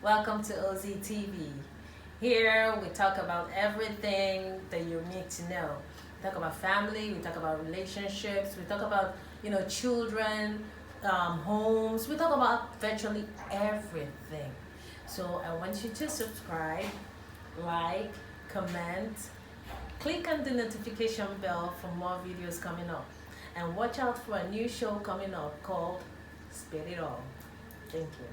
Welcome to OZTV. Here we talk about everything that you need to know. We talk about family, we talk about relationships, we talk about children, homes. We talk about virtually everything. So I want you to subscribe, like, comment, click on the notification bell for more videos coming up, and watch out for a new show coming up called Spit It All. Thank you.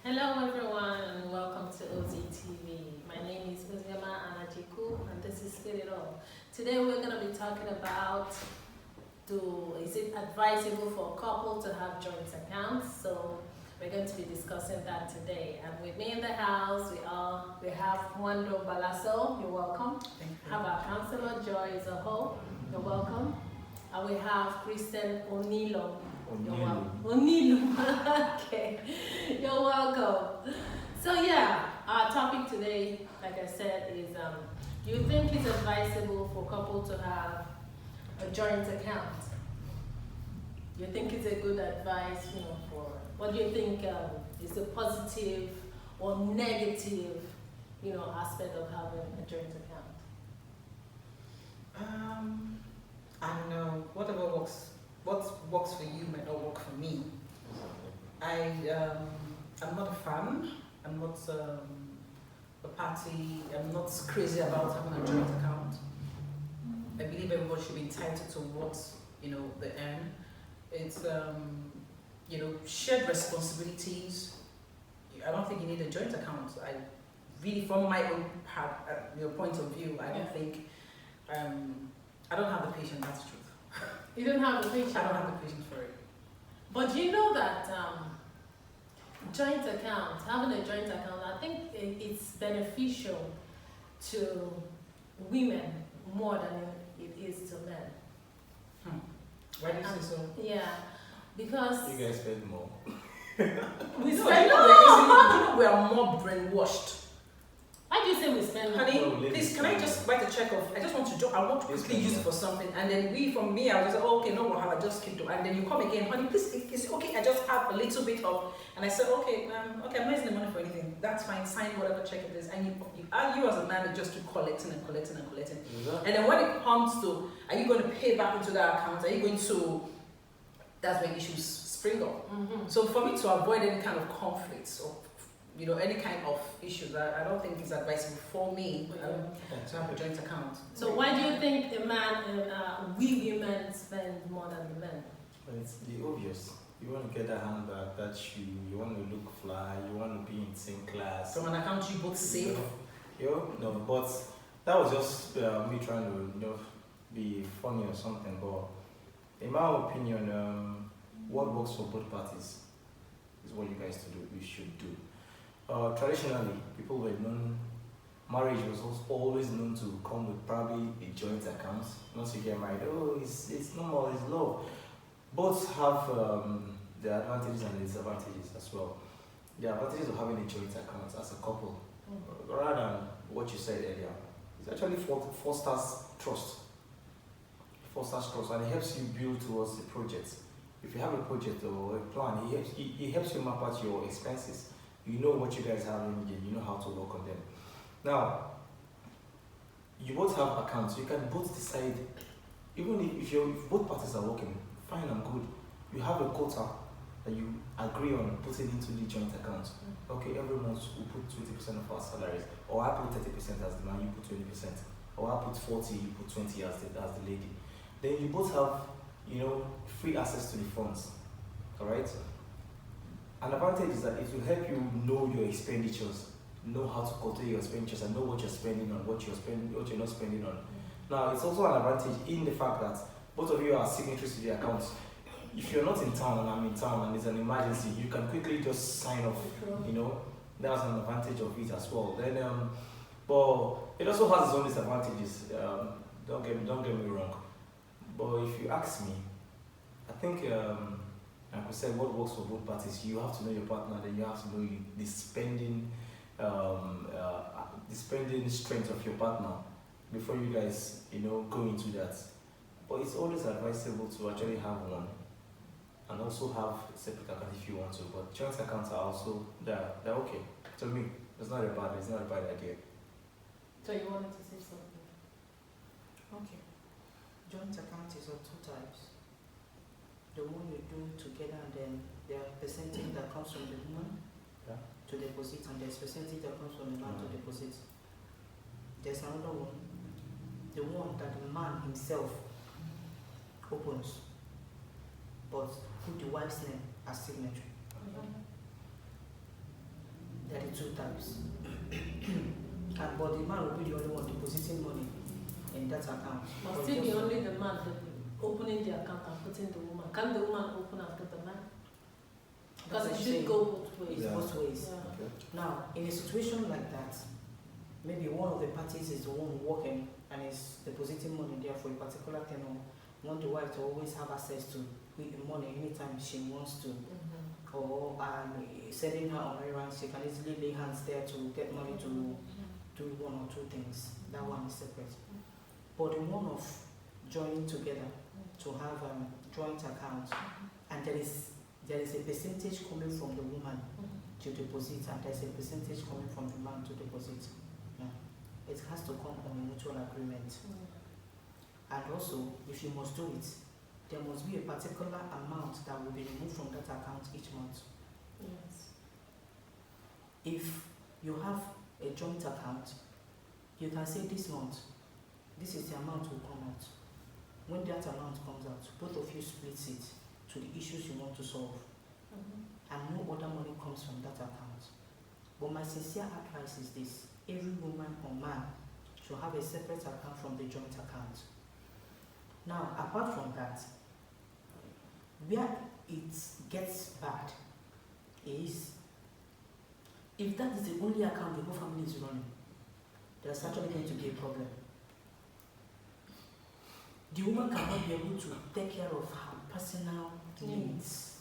Hello everyone and welcome to OZTV. My name is Uziama Anajiku and this is Spit It All. Today we're going to be talking about is it advisable for a couple to have joint accounts? So we're going to be discussing that today. And with me in the house we have Wando Balaso, you're welcome. Thank you. Have our counselor Joy Zaho, you're welcome. And we have Kristen Onilo. You're welcome. Onilo. Okay. You're welcome. So our topic today, like I said, is do you think it's advisable for couple to have a joint account? Do you think it's a good advice, for what do you think is the positive or negative, aspect of having a joint account? I know what works for you might not work for me. I'm not a fan. I'm not a party. I'm not crazy about having a joint account. I believe everyone should be entitled to what they earn. It's shared responsibilities. I don't think you need a joint account. I really, from my own point of view, I don't think. I don't have the patience. That's the truth. You don't have the patience. I don't have the patience for it. But you know that joint account, having a joint account, I think it's beneficial to women more than it is to men. Why do you say so? Yeah, because you guys spend more. we No, spend we are more brainwashed. Why do you say we spend more? Honey, please, can I just write a check of, I want to quickly use it for something, and then I was just like, okay, no, I just keep doing, and then you come again, honey, please, is it okay, I just have a little bit of, and I said, okay, I'm not using the money for anything, that's fine, sign whatever check it is, and you as a man, you just keep collecting and collecting and collecting, and then when it comes to, are you going to pay back into that account, are you going to, that's when issues spring up. So for me to avoid any kind of conflicts, or any kind of issues, I don't think it's advisable for me to have a joint account. So why do you think the man and we women spend more than the men? But it's the obvious. You want to get that handbag, that shoe, you want to look fly, you want to be in the same class. From an account you both save? No, but that was just me trying to be funny or something. But in my opinion, what works for both parties is what you guys you should do. Traditionally, people were known, marriage was always known to come with probably a joint account. Once you get married, it's normal, it's love. Both have the advantages and disadvantages as well. The advantages of having a joint account as a couple, rather than what you said earlier, it actually fosters trust. It fosters trust and it helps you build towards the project. If you have a project or a plan, it helps you map out your expenses. You know what you guys have in you know how to work on them. Now, you both have accounts. You can both decide, even if both parties are working, fine and good. You have a quota that you agree on putting into the joint account. Okay, every month we put 20% of our salaries, or I put 30% as the man, you put 20%, or I put 40, you put 20 as the lady. Then you both have, free access to the funds. All right. An advantage is that it will help you know your expenditures, know how to control your expenditures, and know what you're spending on, what you're not spending on. Now, it's also an advantage in the fact that both of you are signatories to the accounts. If you're not in town and I'm in town and there's an emergency, you can quickly just sign off. That's an advantage of it as well. Then, but it also has its own disadvantages. Don't get me wrong. But if you ask me, I think. Like we said, what works for both parties? You have to know your partner, then you have to know the spending strength of your partner before you guys, go into that. But it's always advisable to actually have one and also have separate account if you want to. But joint accounts are also they're okay. To me, it's not a bad idea. So you wanted to say something? Okay. Joint account is of two types. The one you do together, and then there are percentage that comes from the woman to deposit, and there's percentage that comes from the man to deposit. There's another one, the one that the man himself opens, but put the wife's name as signature. There are two types. But the man will be the only one depositing money in that account. But still be only the man opening the account and putting the woman. Can the woman open after the man? Because it should go both ways. It's both ways. Yeah. Okay. Now, in a situation like that, maybe one of the parties is the one working and is depositing money there for a particular tenor. Want the wife to always have access to money anytime she wants to, or sending her on errands, she can easily lay hands there to get money to do one or two things. That one is separate. But the one of joining together to have joint accounts, and there is a percentage coming from the woman to deposit, and there's a percentage coming from the man to deposit. Yeah. It has to come on a mutual agreement. And also, if you must do it, there must be a particular amount that will be removed from that account each month. Yes. If you have a joint account, you can say this month, this is the amount will come out. When that amount comes out, both of you split it to the issues you want to solve. And no other money comes from that account. But my sincere advice is this: every woman or man should have a separate account from the joint account. Now, apart from that, where it gets bad is if that is the only account the whole family is running, there's actually going to be a problem. The woman cannot be able to take care of her personal needs.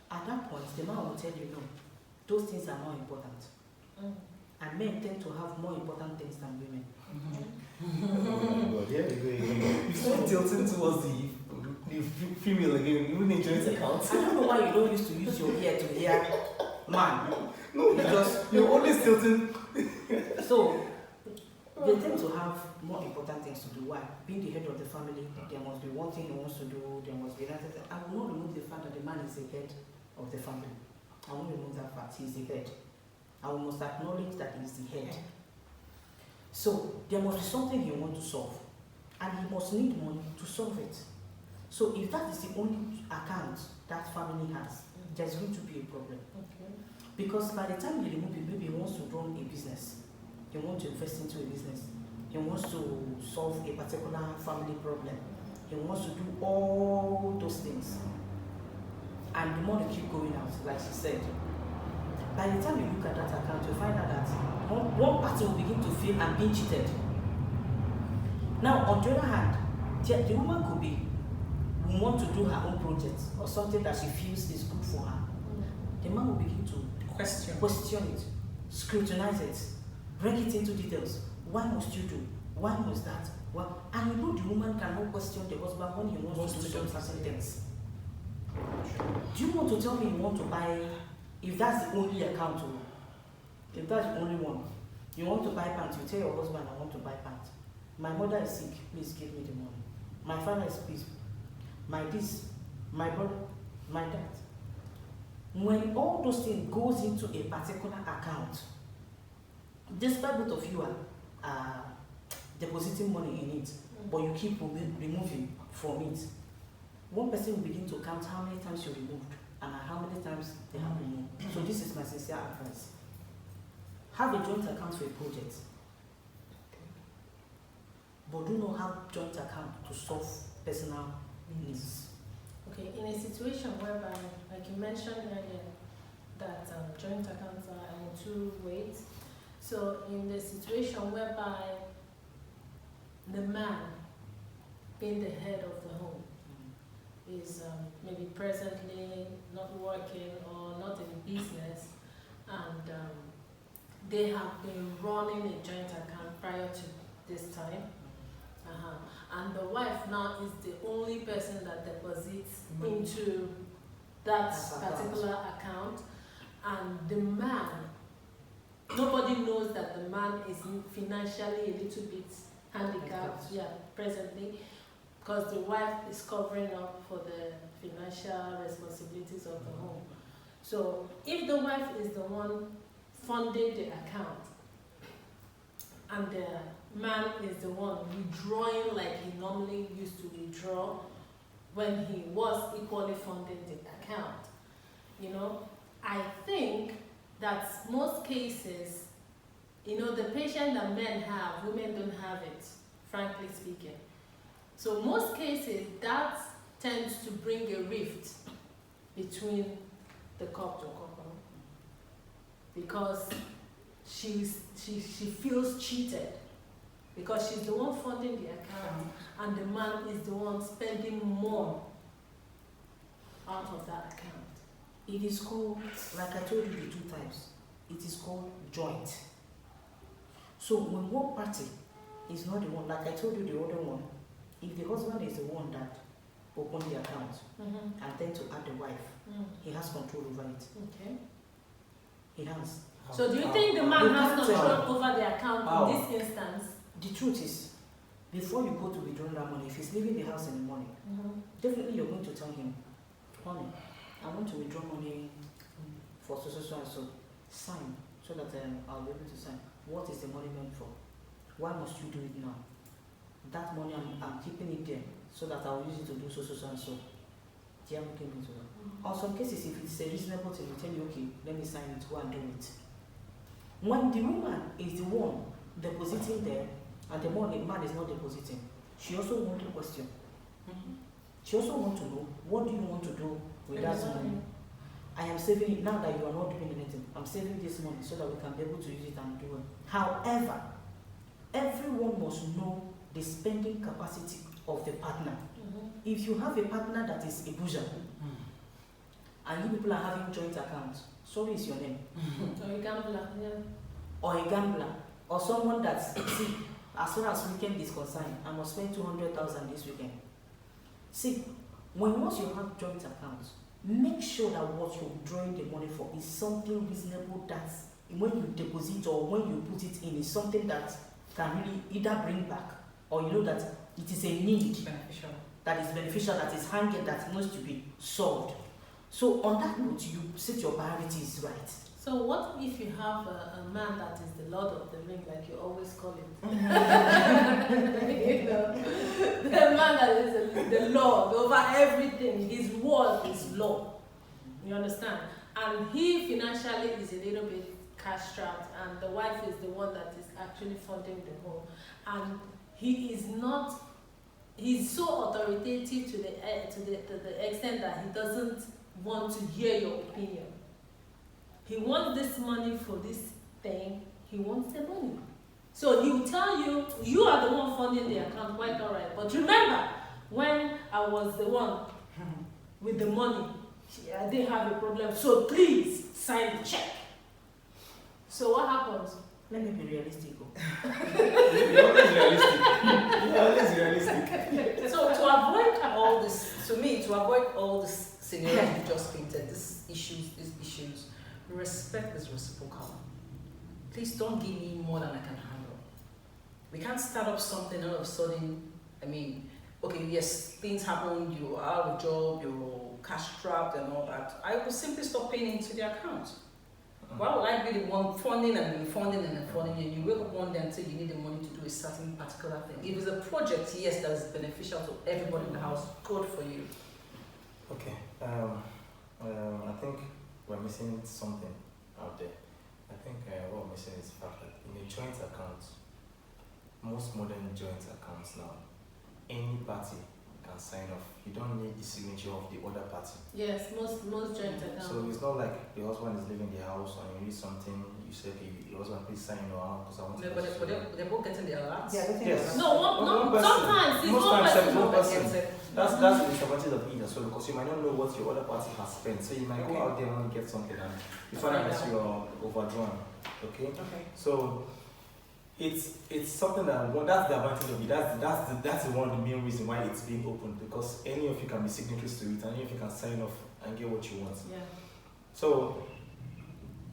At that point, the man will tell you, no, those things are more important. And men tend to have more important things than women. Here we go again. You start tilting towards the female again, even in joint accounts. I don't know why you don't used to use your ear to hear man. No, you're always tilting. So, they tend to have more important things to do. Why? Being the head of the family, there must be one thing he wants to do, there must be another thing. I will not remove the fact that the man is the head of the family. I won't remove that fact, he is the head. I must acknowledge that he is the head. So, there must be something he wants to solve, and he must need money to solve it. So, if that is the only account that family has, there's going to be a problem. Because by the time you remove it, maybe he wants to run a business, he wants to invest into a business, he wants to solve a particular family problem, he wants to do all those things. And the money keep going out, like she said. By the time you look at that account, you find out that one party will begin to feel I'm being cheated. Now, on the other hand, the woman could be will want to do her own project or something that she feels is good for her. The man will begin to question it, scrutinize it, bring it into details. Why must you do? Why must that? Well, and you know the woman cannot question the husband when he wants to do some certain things. Do you want to tell me you want to buy, if that's the only account, if that's the only one, you want to buy pants, you tell your husband I want to buy pants. My mother is sick, please give me the money. My father is sick, my this, my brother, my dad. When all those things goes into a particular account, despite both of you are depositing money in it, but you keep removing from it, one person will begin to count how many times you removed and how many times they have removed. So this is my sincere advice. Have a joint account for a project, but do not have joint account to solve personal needs. Okay, in a situation whereby, like you mentioned earlier, that joint accounts are in two ways. So in the situation whereby the man, being the head of the home, is maybe presently not working or not in business, and they have been running a joint account prior to this time, and the wife now is the only person that deposits into that particular account, and the man, nobody knows that the man is financially a little bit handicapped, yeah, presently, because the wife is covering up for the financial responsibilities of the home. So if the wife is the one funding the account and the man is the one withdrawing like he normally used to withdraw when he was equally funding the account, you know, I think that most cases, you know, the patient that men have, women don't have it, frankly speaking. So most cases, that tends to bring a rift between the couple, because she feels cheated, because she's the one funding the account and the man is the one spending more out of that account. It is called, like I told you the two types, it is called joint. So when one party is not the one, like I told you the other one, if the husband is the one that opened the account and then to add the wife, he has control over it. Okay. He has. So do you think the man has control over the account in this instance? The truth is, before you go to withdraw that money, if he's leaving the house in the morning, definitely you're going to tell him, honey, I want to withdraw money for so and so. Sign, so that I'll be able to sign. What is the money meant for? Why must you do it now? That money, I'm keeping it there, so that I'll use it to do so and so. Do you have into that? On some cases, if it's a reasonable thing, we tell you, okay, let me sign it, go and do it. When the woman is the one depositing there, and the man is not depositing, she also wants to question. She also wants to know, what do you want to do with that money? I am saving it now that you are not doing anything. I'm saving this money so that we can be able to use it and do it. However, everyone must know the spending capacity of the partner. If you have a partner that is a bouger, and you people are having joint accounts, sorry is your name. Or a gambler, yeah. Or a gambler, or someone that's, see, as far as weekend is concerned, I must spend 200,000 this weekend. See, once you have joint accounts, make sure that what you're withdrawing the money for is something reasonable, that when you deposit or when you put it in is something that can really either bring back, or you know that it is a need beneficial, that is beneficial, that is hanging, that needs to be solved. So on that note, you set your priorities right. So what if you have a man that is the Lord of the Ring, like you always call him? You know, the man that is the Lord over everything. His word is law. You understand? And he financially is a little bit cash-strapped, and the wife is the one that is actually funding the home. And he is not. He's so authoritative to the extent that he doesn't want to hear your opinion. He wants this money for this thing. He wants the money. So he will tell you, you are the one funding the account, quite all right. But remember, when I was the one with the money, I didn't have a problem. So please sign the check. So what happens? Let me be realistic. You're always realistic. You're always realistic. So to avoid all this, to me, to avoid all this scenario you just painted, these issues, respect is reciprocal. Please don't give me more than I can handle. We can't start up something all of a sudden. I mean, okay, yes, things happen, you are out of job, you're cash strapped and all that. I will simply stop paying into the account. Why would I be the one funding and funding and funding, and you wake up one day and say you need the money to do a certain particular thing? If it's a project, yes, that is beneficial to everybody in the house, good for you. Okay, I think we're missing something out there. I think what we're missing is the fact that in a joint account, most modern joint accounts now, any party can sign off. You don't need the signature of the other party. Yes, most joint accounts. So it's not like the husband is leaving the house and you need something, you say, okay, your husband, please sign your out because I want to. But they're both getting their alerts. Yeah, yes. No, sometimes it's one person. That's the disadvantage of it as well, because you might not know what your other party has spent. So you might go out there and get something and you find out that you're overdrawn. Okay? So it's something that's the advantage of it. That's one of the main reasons why it's being opened, because any of you can be signatories to it and any of you can sign off and get what you want. Yeah. So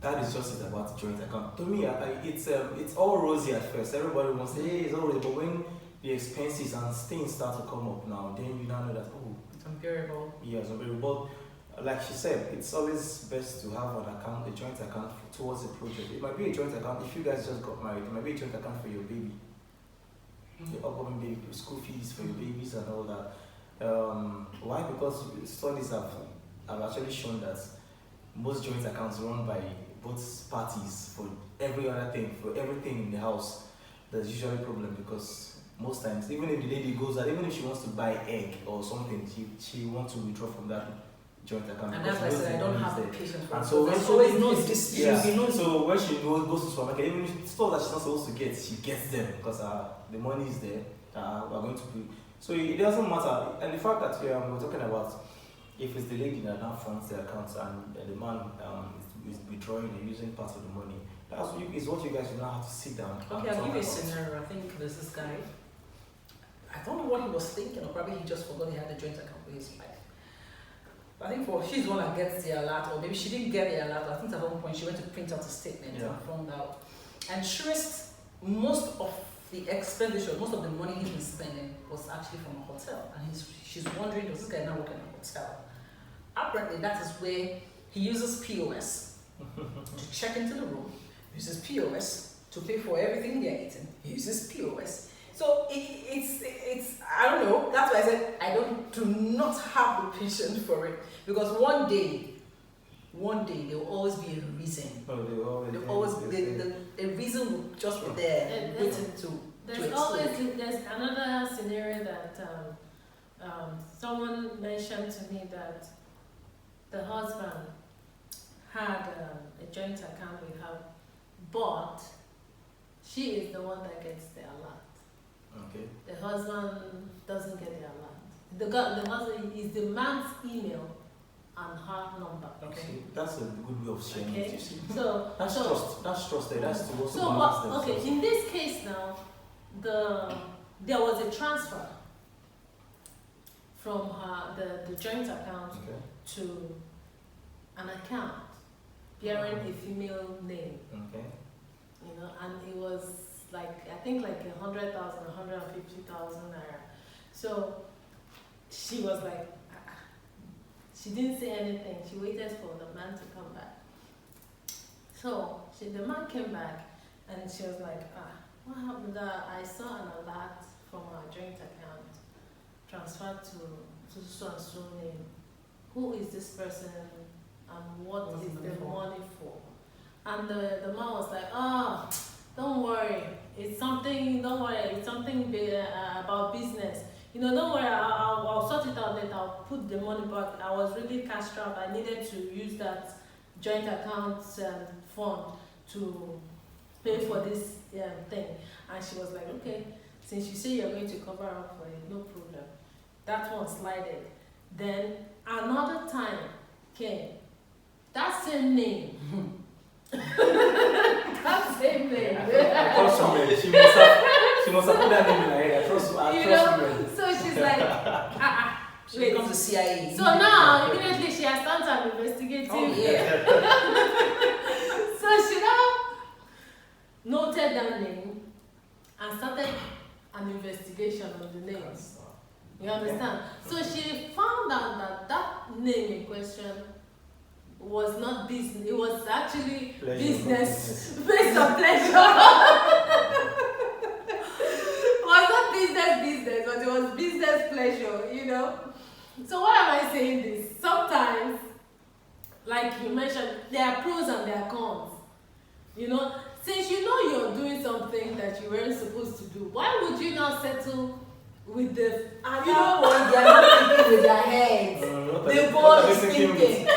that is just it about joint account. To me, it's all rosy at first. Everybody wants to say, hey, it's all rosy, but when the expenses and things start to come up now, then you now know that, oh, It's unbearable. yeah, it's unbearable. But like she said, it's always best to have an account, a joint account towards a project. It might be a joint account if you guys just got married. It might be a joint account for your baby, your upcoming baby, school fees for your babies and all that. Why? Because studies have actually shown that most joint accounts run by both parties for every other thing, for everything in the house. There's usually a problem because most times, even if the lady goes out, even if she wants to buy egg or something, she wants to withdraw from that joint account. And that's why I said I don't have the patience for it. And so when there's she always no dispute. yeah, You know, so when she goes to supermarket, even if stuff that she's not supposed to get, she gets them because the money is there. We're going to pay. So it doesn't matter. And the fact that we're talking about if it's the lady that now funds the account and the man is withdrawing and using part of the money, is what you guys will now have to sit down. okay, I'll give you a scenario. I think there's this guy. I don't know what he was thinking, or probably he just forgot he had a joint account with his wife. I think she's the one that gets the alert, or maybe she didn't get the alert. I think at one point she went to print out a statement and found out. And truest, most of the expenditure, most of the money he's been spending was actually from a hotel. And she's wondering, does this guy now work in a hotel? Apparently, that is where he uses POS to check into the room, uses POS to pay for everything they're eating, he uses POS. So it's I don't know. That's why I said do not have the patience for it, because one day there will always be a reason. Oh, There always a reason will just be there waiting to There's another scenario that someone mentioned to me that the husband had a joint account with her, but she is the one that gets the alert. Okay. The husband doesn't get the alert. The husband is the man's email and her number. Okay. See, that's a good way of sharing Okay. it. You see. So That's trust. That's trusted. That's to also so balance but, themselves. okay, in this case now, there was a transfer from the joint account Okay. to an account bearing a female name, Okay. and it was like, I think like 100,000, 150,000 naira. So she was like, she didn't say anything. She waited for the man to come back. So the man came back and she was like, what happened? I saw an alert from our joint account transferred to so and so name. Who is this person and what is the money for? And the man was like, don't worry, it's something about business. Don't worry, I'll sort it out later, I'll put the money back. I was really cash strapped, I needed to use that joint account fund to pay for this thing. And she was like, okay, since you say you're going to cover up for it, no problem. That one slided. Then another time came, that same name. That same name. I trust women. She must have put that name in her head. I trust women. So she's like, She becomes the CIA. So now, immediately she has started an investigative. Oh, yeah. So she now noted that name and started an investigation on the names. You understand? So she found out that name in question was not business, it was actually business based on pleasure. It was not business, but it was business pleasure, So why am I saying this? Sometimes, like you mentioned, there are pros and there are cons. Since you're doing something that you weren't supposed to do, why would you not settle with the They are not thinking with their heads. The board is thinking.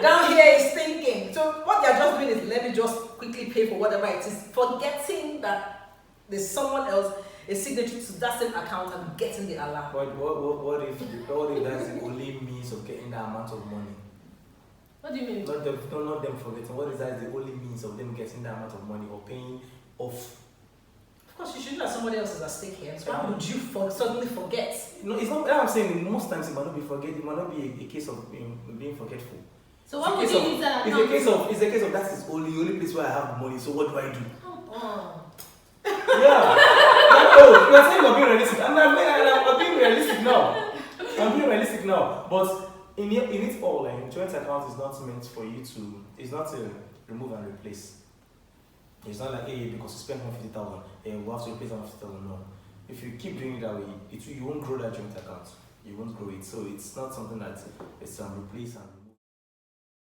Down here is thinking. So what they are just doing is, let me just quickly pay for whatever it is, forgetting that there's someone else, a signature to that same account, and getting the alarm. What if that's the only means of getting that amount of money? What do you mean? Not them forgetting. What is that the only means of them getting that amount of money or paying off? Of course, you should know that somebody else is at stake here. So how would you suddenly forget? No, it's not. I'm saying most times it might not be forget. It might not be a case of being forgetful. So what would you use that account? It's a case of that is only place where I have money. So what do I do? Yeah. Oh, you're saying you're being realistic. I'm being realistic now. I'm being realistic now. But in it all, like, joint account is not meant for you to. It's not to remove and replace. It's not like, hey, because you spent 150,000, and we have to replace 150,000. No. If you keep doing it that way, you won't grow that joint account. You won't grow it. So it's not something that it's replace and